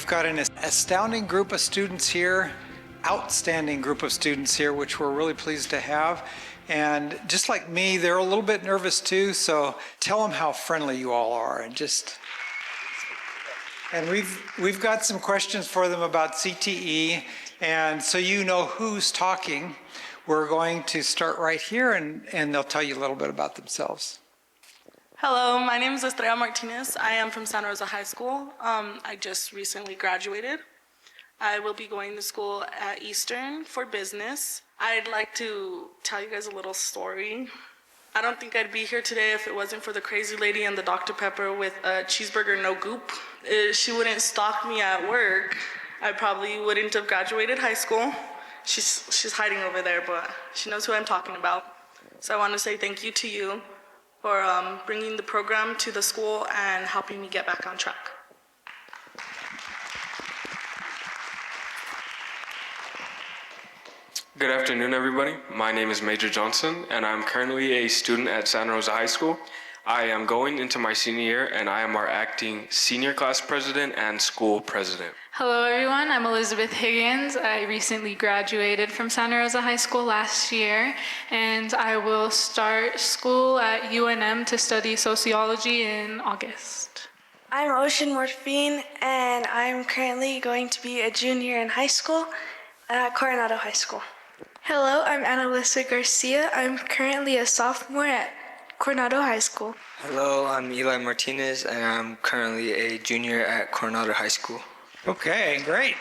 We've got an astounding group of students here, outstanding group of students here, which we're really pleased to have. And just like me, they're a little bit nervous too, so tell them how friendly you all are and we've got some questions for them about CTE, and so you know who's talking. We're going to start right here, and they'll tell you a little bit about themselves. Hello, my name is Estrella Martinez. I am from Santa Rosa High School. I just recently graduated. I will be going to school at Eastern for business. I'd like to tell you guys a little story. I don't think I'd be here today if it wasn't for the crazy lady and the Dr. Pepper with a cheeseburger no goop. If she wouldn't stalk me at work, I probably wouldn't have graduated high school. She's hiding over there, but she knows who I'm talking about. So I want to say thank you to you for bringing the program to the school and helping me get back on track. Good afternoon, everybody. My name is Major Johnson, and I'm currently a student at Santa Rosa High School. I am going into my senior year, and I am our acting senior class president and school president. Hello, everyone. I'm Elizabeth Higgins. I recently graduated from Santa Rosa High School last year, and I will start school at UNM to study sociology in August. I'm Ocean Morphine, and I'm currently going to be a junior in high school at Coronado High School. Hello, I'm Annalisa Garcia. I'm currently a sophomore at Coronado High School. Hello, I'm Eli Martinez, and I'm currently a junior at Coronado High School. Okay, great.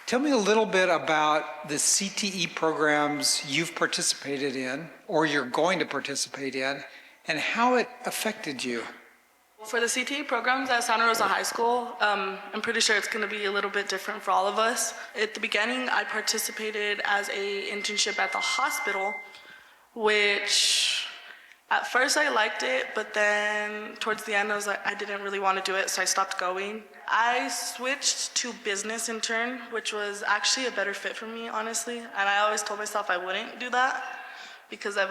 Tell me a little bit about the CTE programs you've participated in or you're going to participate in and how it affected you. For the CTE programs at Santa Rosa High School, I'm pretty sure it's going to be a little bit different for all of us. At the beginning, I participated as an internship at the hospital, which at first I liked it, but then towards the end I didn't really want to do it, so I stopped going. I switched to business intern, which was actually a better fit for me, honestly, and I always told myself I wouldn't do that because I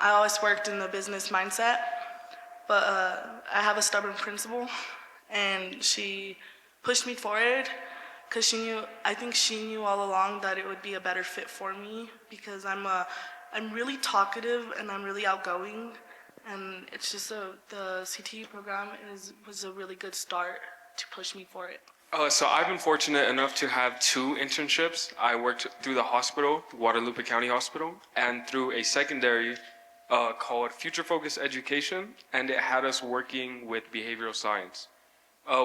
always worked in the business mindset. But I have a stubborn principal, and she pushed me forward because I think she knew all along that it would be a better fit for me because I'm really talkative and I'm really outgoing, and it's just the CTE program was a really good start to push me for it. So I've been fortunate enough to have 2 internships. I worked through the hospital, Guadalupe County Hospital, and through a secondary called Future Focus Education, and it had us working with behavioral science.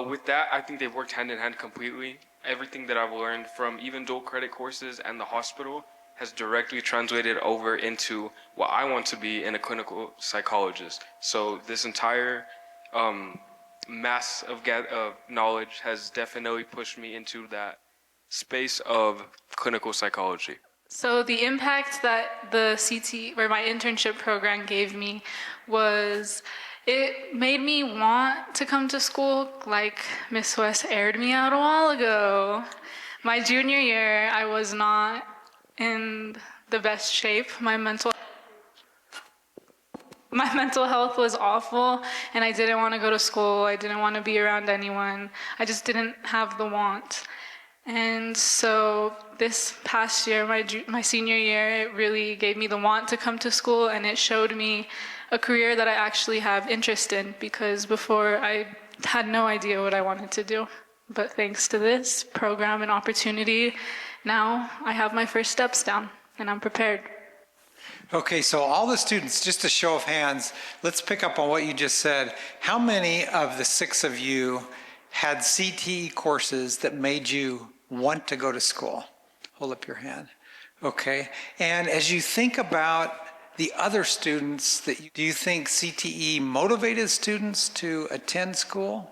With that, I think they've worked hand in hand completely. Everything that I've learned from even dual credit courses and the hospital has directly translated over into what I want to be in a clinical psychologist. So this entire mass of knowledge has definitely pushed me into that space of clinical psychology. So the impact that the CT or my internship program gave me was it made me want to come to school, like Miss West aired me out a while ago. My junior year, I was not in the best shape. My mental health was awful, and I didn't want to go to school. I didn't want to be around anyone. I just didn't have the want. And so this past year, my senior year, it really gave me the want to come to school, and it showed me a career that I actually have interest in, because before I had no idea what I wanted to do. But thanks to this program and opportunity, now I have my first steps down, and I'm prepared. Okay, so all the students, just a show of hands, let's pick up on what you just said. How many of the 6 of you had CTE courses that made you want to go to school? Hold up your hand. Okay, and as you think about the other students, do you think CTE motivated students to attend school?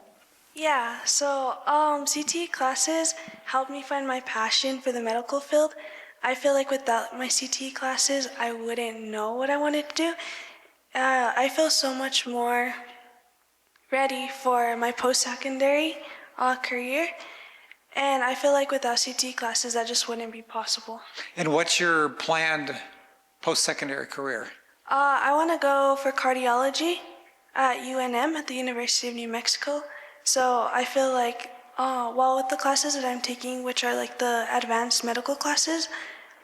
Yeah, so CTE classes helped me find my passion for the medical field. I feel like without my CTE classes, I wouldn't know what I wanted to do. I feel so much more ready for my post-secondary career, and I feel like without CTE classes, that just wouldn't be possible. And what's your planned post-secondary career? I want to go for cardiology at UNM, at the University of New Mexico. So I feel like well, with the classes that I'm taking, which are like the advanced medical classes,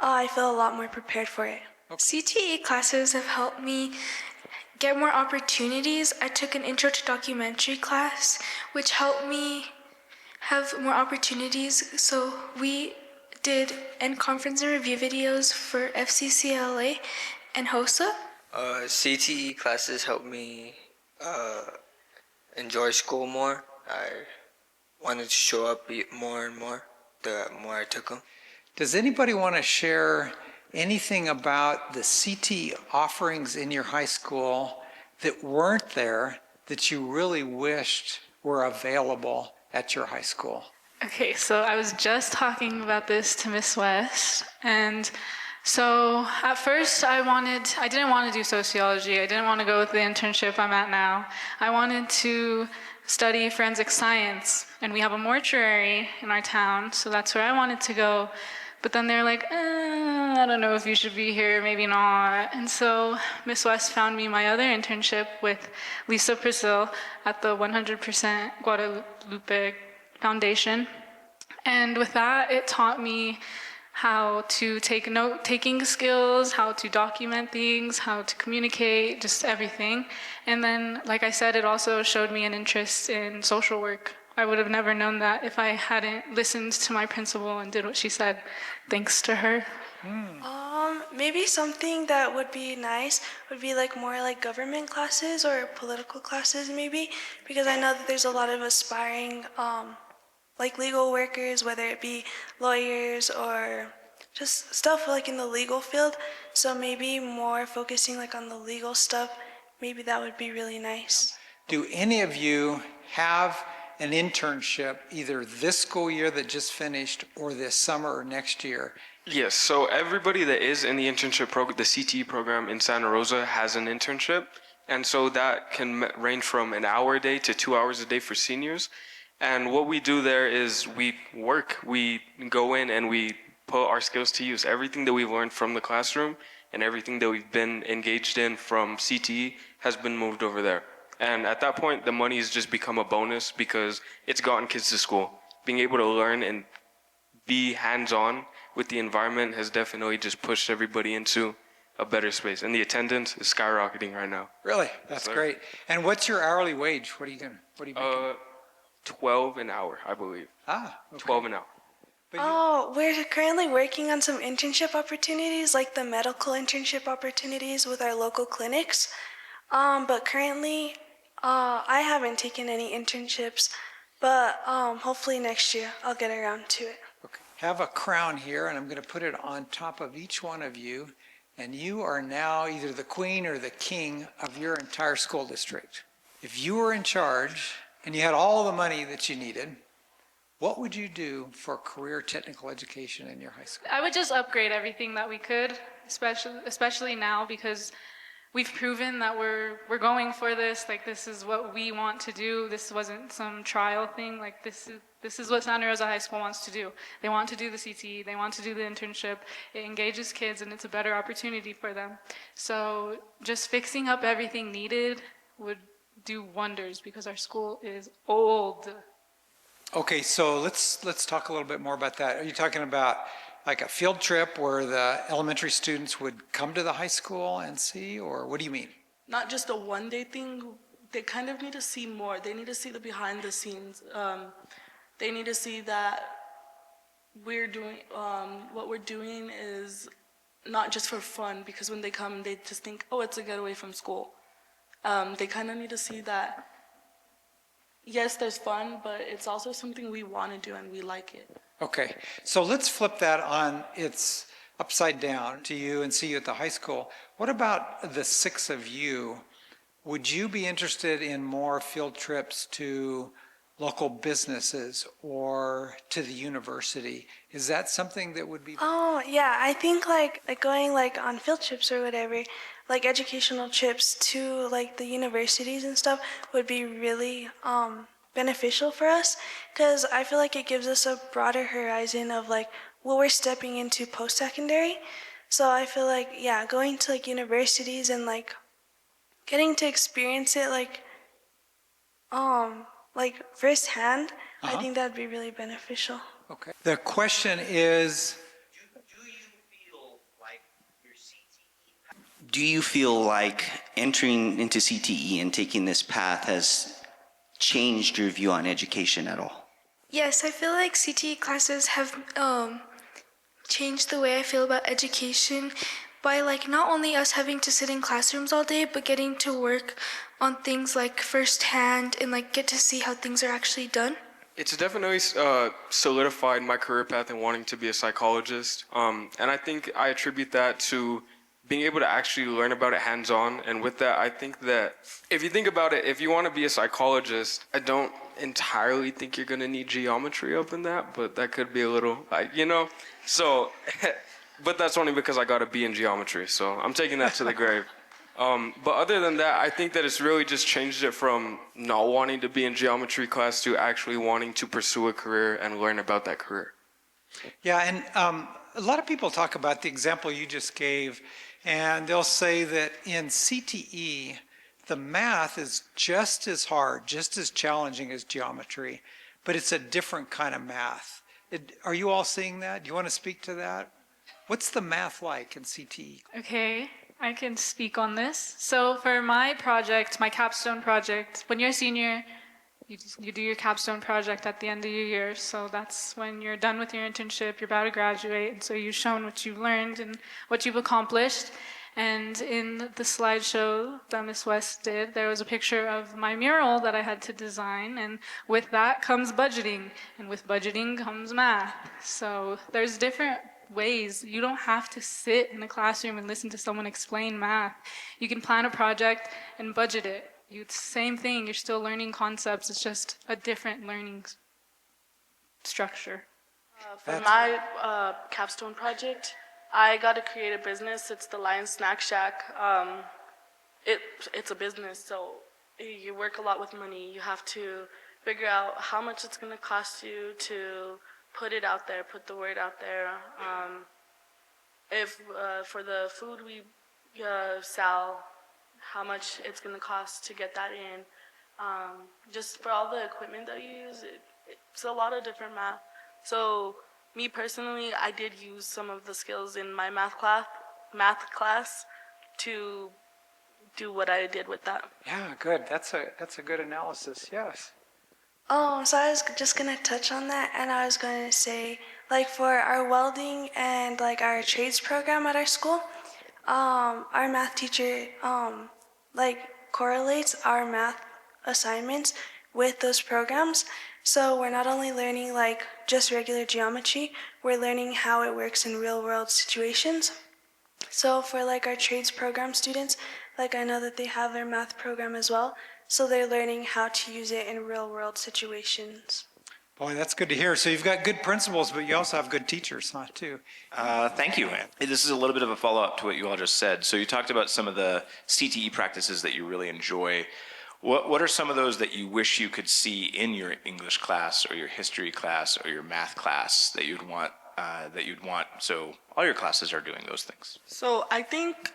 I feel a lot more prepared for it. CTE classes have helped me get more opportunities. I took an intro to documentary class, which helped me have more opportunities. So we did end conference and review videos for FCCLA and HOSA. CTE classes helped me enjoy school more. I wanted to show up more and more the more I took them. Does anybody want to share anything about the CTE offerings in your high school that weren't there that you really wished were available at your high school? Okay, so I was just talking about this to Miss West, and so at first I didn't want to do sociology. I didn't want to go with the internship I'm at now. I wanted to study forensic science, and we have a mortuary in our town, so that's where I wanted to go. But then they're like, I don't know if you should be here, maybe not. And so Miss West found me my other internship with Lisa Priscille at the 100% Guadalupe Foundation. And with that, it taught me how to take note-taking skills, how to document things, how to communicate, just everything. And then, like I said, it also showed me an interest in social work. I would have never known that if I hadn't listened to my principal and did what she said, thanks to her. Maybe something that would be nice would be like more like government classes or political classes maybe, because I know that there's a lot of aspiring like legal workers, whether it be lawyers or just stuff like in the legal field. So maybe more focusing like on the legal stuff, maybe that would be really nice. Do any of you have an internship either this school year that just finished or this summer or next year? Yes, so everybody that is in the internship program, the CTE program in Santa Rosa has an internship. And so that can range from an hour a day to 2 hours a day for seniors. And what we do there is we go in and we put our skills to use. Everything that we've learned from the classroom and everything that we've been engaged in from CTE has been moved over there. And at that point, the money has just become a bonus because it's gotten kids to school. Being able to learn and be hands-on with the environment has definitely just pushed everybody into a better space. And the attendance is skyrocketing right now. Really? That's great. And what's your hourly wage? What are you making? 12 an hour, I believe. Okay. 12 an hour. We're currently working on some internship opportunities, like the medical internship opportunities with our local clinics. But currently, I haven't taken any internships, but hopefully next year I'll get around to it. Okay. Have a crown here, and I'm going to put it on top of each one of you, and you are now either the queen or the king of your entire school district. If you were in charge and you had all the money that you needed, what would you do for career technical education in your high school? I would just upgrade everything that we could, especially now because we've proven that we're going for this. Like, this is what we want to do. This wasn't some trial thing. Like, this is what Santa Rosa High School wants to do. They want to do the CTE. They want to do the internship. It engages kids, and it's a better opportunity for them. So just fixing up everything needed would do wonders because our school is old. Okay, so let's talk a little bit more about that. Are you talking about like a field trip where the elementary students would come to the high school and see, or what do you mean? Not just a one-day thing. They kind of need to see more. They need to see the behind the scenes. They need to see that we're doing what we're doing is not just for fun, because when they come, they just think, oh, it's a getaway from school. They kind of need to see that, yes, there's fun, but it's also something we want to do and we like it. Okay, so let's flip that on its upside down to you and see you at the high school. What about the six of you? Would you be interested in more field trips to local businesses or to the university? Is that something that would be? Oh, yeah, I think like going like on field trips or whatever, like educational trips to like the universities and stuff would be really beneficial for us, because I feel like it gives us a broader horizon of like what we're stepping into post-secondary. So I feel like, yeah, going to like universities and like getting to experience it like firsthand I think that'd be really beneficial. Okay. The question is, Do you feel like entering into CTE and taking this path has changed your view on education at all? Yes, I feel like CTE classes have changed the way I feel about education by like not only us having to sit in classrooms all day, but getting to work on things like firsthand and like get to see how things are actually done. It's definitely solidified my career path in wanting to be a psychologist. And I think I attribute that to being able to actually learn about it hands-on. And with that, I think that if you think about it, if you want to be a psychologist, I don't entirely think you're going to need geometry up in that, but that could be a little, so, but that's only because I got a B in geometry, so I'm taking that to the grave. But other than that, I think that it's really just changed it from not wanting to be in geometry class to actually wanting to pursue a career and learn about that career. yeah, and a lot of people talk about the example you just gave, and they'll say that in CTE, the math is just as hard, just as challenging as geometry, but it's a different kind of math. Are you all seeing that? Do you want to speak to that? What's the math like in CTE? Okay, I can speak on this. So for my project, my capstone project, when you're a senior, you do your capstone project at the end of your year. So that's when you're done with your internship, you're about to graduate, and so you've shown what you learned and what you've accomplished. And in the slideshow that Ms. West did, there was a picture of my mural that I had to design, and with that comes budgeting, and with budgeting comes math. So there's different ways. You don't have to sit in a classroom and listen to someone explain math. You can plan a project and budget it. Same thing, you're still learning concepts, it's just a different learning structure. For my capstone project, I got to create a business. It's the Lion Snack Shack. It's a business, so you work a lot with money. You have to figure out how much it's going to cost you to put it out there, put the word out there. If for the food we sell, how much it's going to cost to get that in. Just for all the equipment that you use, it's a lot of different math. So me personally, I did use some of the skills in my math class to do what I did with that. Yeah, good. That's a good analysis. Yes. Oh, so I was just gonna touch on that, and I was going to say, like for our welding and like our trades program at our school, our math teacher like correlates our math assignments with those programs. So we're not only learning like just regular geometry, we're learning how it works in real world situations. So for like our trades program students, like I know that they have their math program as well. So they're learning how to use it in real world situations. Boy, that's good to hear. So you've got good principals, but you also have good teachers, huh, too? Thank you. This is a little bit of a follow-up to what you all just said. So you talked about some of the CTE practices that you really enjoy. What are some of those that you wish you could see in your English class or your history class or your math class that you'd want? So all your classes are doing those things. So I think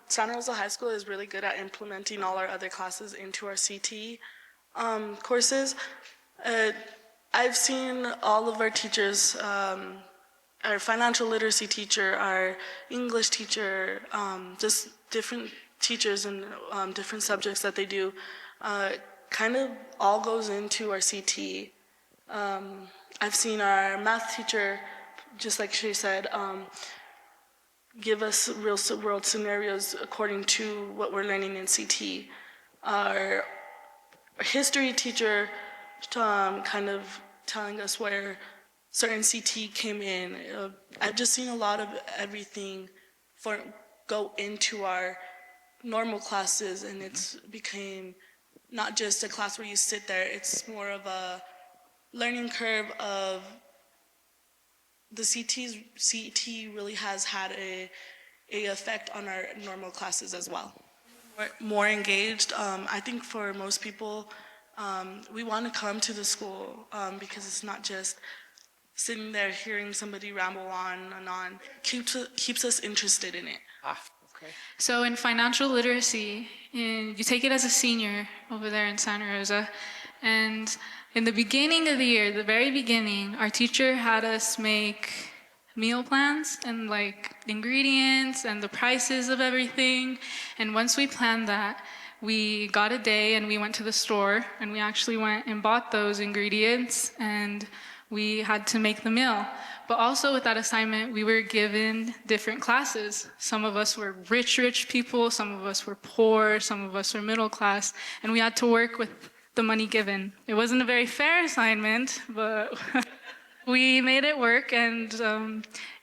Santa Rosa High School is really good at implementing all our other classes into our CTE courses. I've seen all of our teachers, our financial literacy teacher, our English teacher, just different teachers and different subjects that they do, kind of all goes into our CTE. I've seen our math teacher, just like she said, give us real world scenarios according to what we're learning in CTE. Our history teacher kind of telling us where certain CTE came in. I've just seen a lot of everything go into our normal classes, and it's became not just a class where you sit there, it's more of a learning curve of the CTE really has had a effect on our normal classes as well. We're more engaged. I think for most people, we want to come to the school because it's not just sitting there hearing somebody ramble on and on. Keeps us interested in it. Okay. So in financial literacy, you take it as a senior over there in Santa Rosa, And in the beginning of the year, the very beginning, our teacher had us make meal plans and like ingredients and the prices of everything. And once we planned that, we got a day and we went to the store and we actually went and bought those ingredients and we had to make the meal. But also with that assignment, we were given different classes. Some of us were rich people, some of us were poor, some of us were middle class, and we had to work with the money given. It wasn't a very fair assignment, but we made it work, and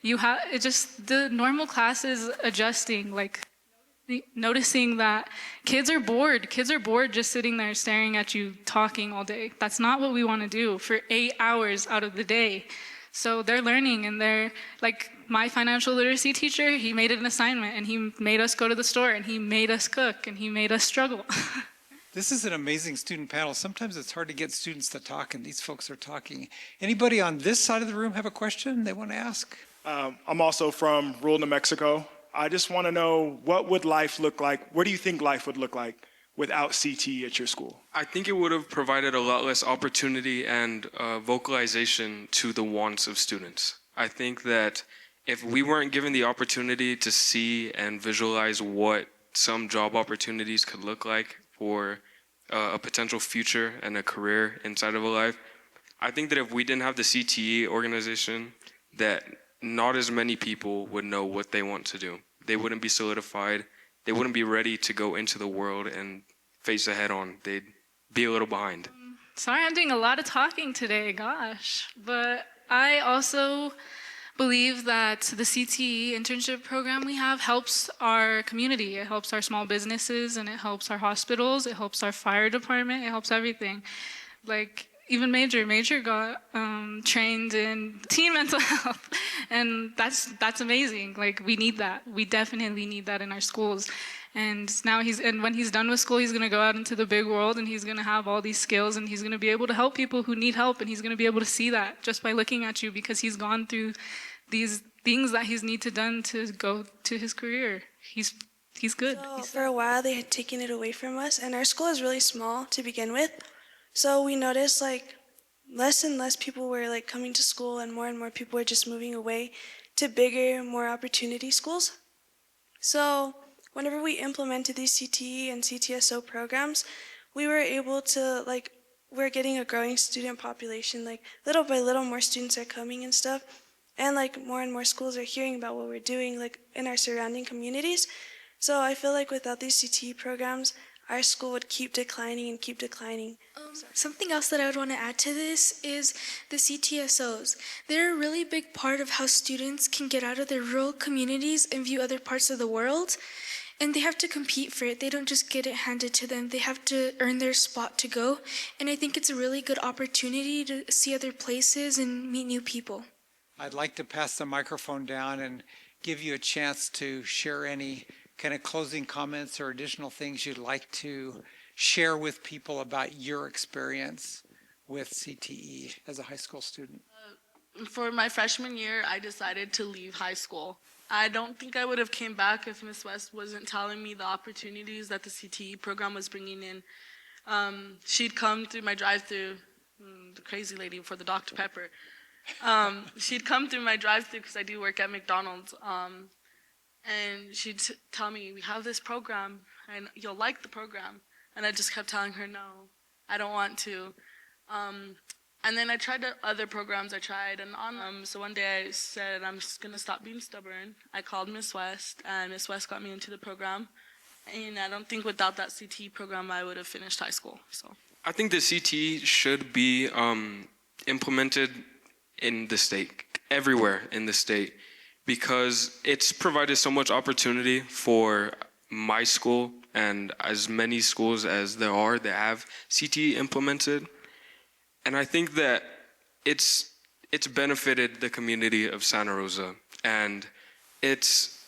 it just the normal classes adjusting, like noticing that kids are bored. Kids are bored just sitting there staring at you talking all day. That's not what we want to do for 8 hours out of the day. So they're learning, and they're like my financial literacy teacher, he made it an assignment and he made us go to the store and he made us cook and he made us struggle. This is an amazing student panel. Sometimes it's hard to get students to talk, and these folks are talking. Anybody on this side of the room have a question they want to ask? I'm also from rural New Mexico. I just want to know, what would life look like? What do you think life would look like without CTE at your school? I think it would have provided a lot less opportunity and vocalization to the wants of students. I think that if we weren't given the opportunity to see and visualize what some job opportunities could look like for a potential future and a career inside of a life, I think that if we didn't have the CTE organization, that not as many people would know what they want to do. They wouldn't be solidified. They wouldn't be ready to go into the world and face it head on. They'd be a little behind. Sorry, I'm doing a lot of talking today, gosh. But I also believe that the CTE internship program we have helps our community. It helps our small businesses, and it helps our hospitals. It helps our fire department. It helps everything. Like, even Major got trained in teen mental health, and that's amazing. Like, we need that. We definitely need that in our schools. And now when he's done with school, he's gonna go out into the big world, and he's gonna have all these skills, and he's gonna be able to help people who need help, and he's gonna be able to see that just by looking at you, because he's gone through these things that he's need to done to go to his career. He's good. So for a while, they had taken it away from us, and our school is really small to begin with. So we noticed like less and less people were like coming to school, and more people were just moving away to bigger, more opportunity schools. So whenever we implemented these CTE and CTSO programs, we were able to we're getting a growing student population. Like little by little, more students are coming and stuff. And like more and more schools are hearing about what we're doing like in our surrounding communities. So I feel like without these CTE programs, our school would keep declining and keep declining. Something else that I would want to add to this is the CTSOs. They're a really big part of how students can get out of their rural communities and view other parts of the world. And they have to compete for it. They don't just get it handed to them. They have to earn their spot to go. And I think it's a really good opportunity to see other places and meet new people. I'd like to pass the microphone down and give you a chance to share any kind of closing comments or additional things you'd like to share with people about your experience with CTE as a high school student. For my freshman year, I decided to leave high school. I don't think I would have came back if Ms. West wasn't telling me the opportunities that the CTE program was bringing in. She'd come through my drive-thru, the crazy lady for the Dr. Pepper. She'd come through my drive-thru because I do work at McDonald's, and she'd tell me, we have this program, and you'll like the program. And I just kept telling her, no, I don't want to. And then I tried other programs I tried, and so one day I said, I'm just going to stop being stubborn. I called Miss West, and Miss West got me into the program. And I don't think without that CTE program, I would have finished high school. So I think the CTE should be implemented in the state, everywhere in the state, because it's provided so much opportunity for my school and as many schools as there are that have CTE implemented. And I think that it's benefited the community of Santa Rosa, and it's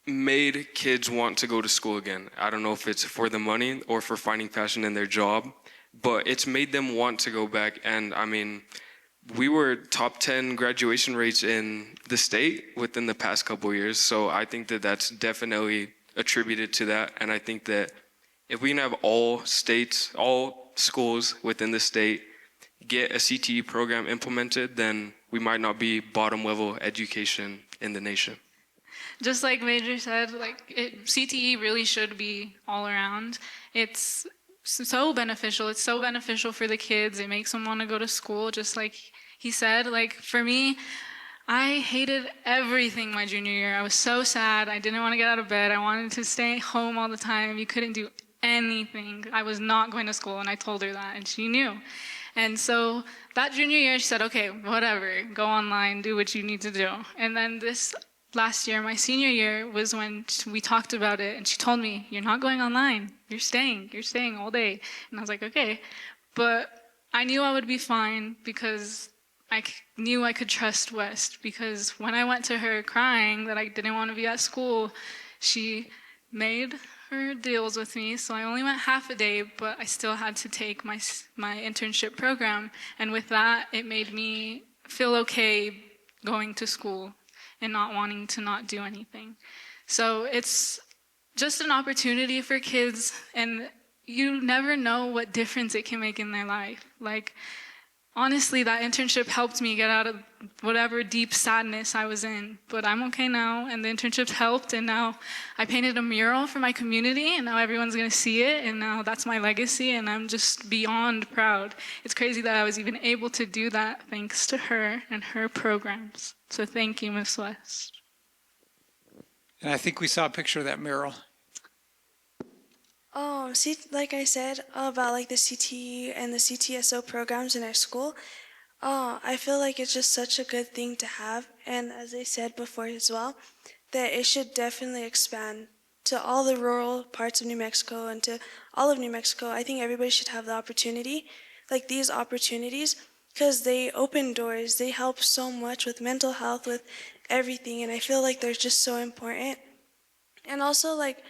made kids want to go to school again. I don't know if it's for the money or for finding passion in their job, but it's made them want to go back. And I mean, we were top 10 graduation rates in the state within the past couple of years. So I think that that's definitely attributed to that. And I think that if we can have all states, all schools within the state get a CTE program implemented, then we might not be bottom level education in the nation. Just like Major said, CTE really should be all around. It's so beneficial. It's so beneficial for the kids. It makes them want to go to school, just like he said. Like for me, I hated everything my junior year. I was so sad. I didn't want to get out of bed. I wanted to stay home all the time. You couldn't do anything. I was not going to school, and I told her that, and she knew. And so that junior year, she said, okay, whatever, go online, do what you need to do. And then this last year, my senior year, was when we talked about it, and she told me, you're not going online, you're staying all day. And I was like, okay. But I knew I would be fine because I knew I could trust West, because when I went to her crying that I didn't want to be at school, she made her deals with me, so I only went half a day, but I still had to take my internship program, and with that, it made me feel okay going to school and not wanting to not do anything. So it's just an opportunity for kids, and you never know what difference it can make in their life. Like, honestly, that internship helped me get out of whatever deep sadness I was in. But I'm okay now, and the internships helped, and now I painted a mural for my community, and now everyone's going to see it, and now that's my legacy, and I'm just beyond proud. It's crazy that I was even able to do that thanks to her and her programs. So thank you, Miss West. And I think we saw a picture of that mural. See, like I said about like the CTE and the CTSO programs in our school, I feel like it's just such a good thing to have. And as I said before as well, that it should definitely expand to all the rural parts of New Mexico and to all of New Mexico. I think everybody should have the opportunity, like these opportunities, because they open doors. They help so much with mental health, with everything. And I feel like they're just so important. And also, like,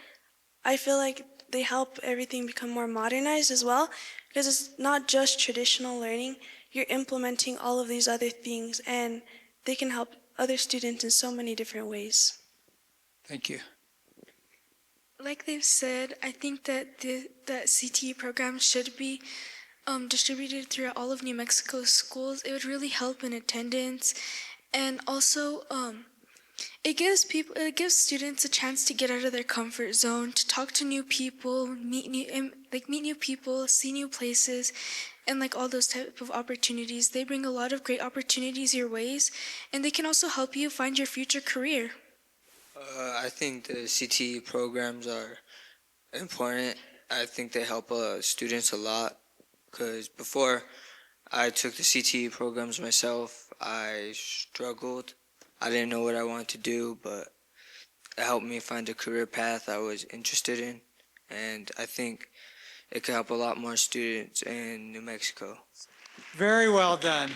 I feel like they help everything become more modernized as well, because it's not just traditional learning. You're implementing all of these other things, and they can help other students in so many different ways. Thank you. Like they've said, I think that that CTE program should be distributed throughout all of New Mexico's schools. It would really help in attendance, and also it gives students a chance to get out of their comfort zone, to talk to new people, meet new people, see new places, and like all those type of opportunities. They bring a lot of great opportunities your ways, and they can also help you find your future career. I think the CTE programs are important. I think they help students a lot, because before I took the CTE programs myself, I struggled. I didn't know what I wanted to do, but it helped me find a career path I was interested in, and I think it could help a lot more students in New Mexico. Very well done.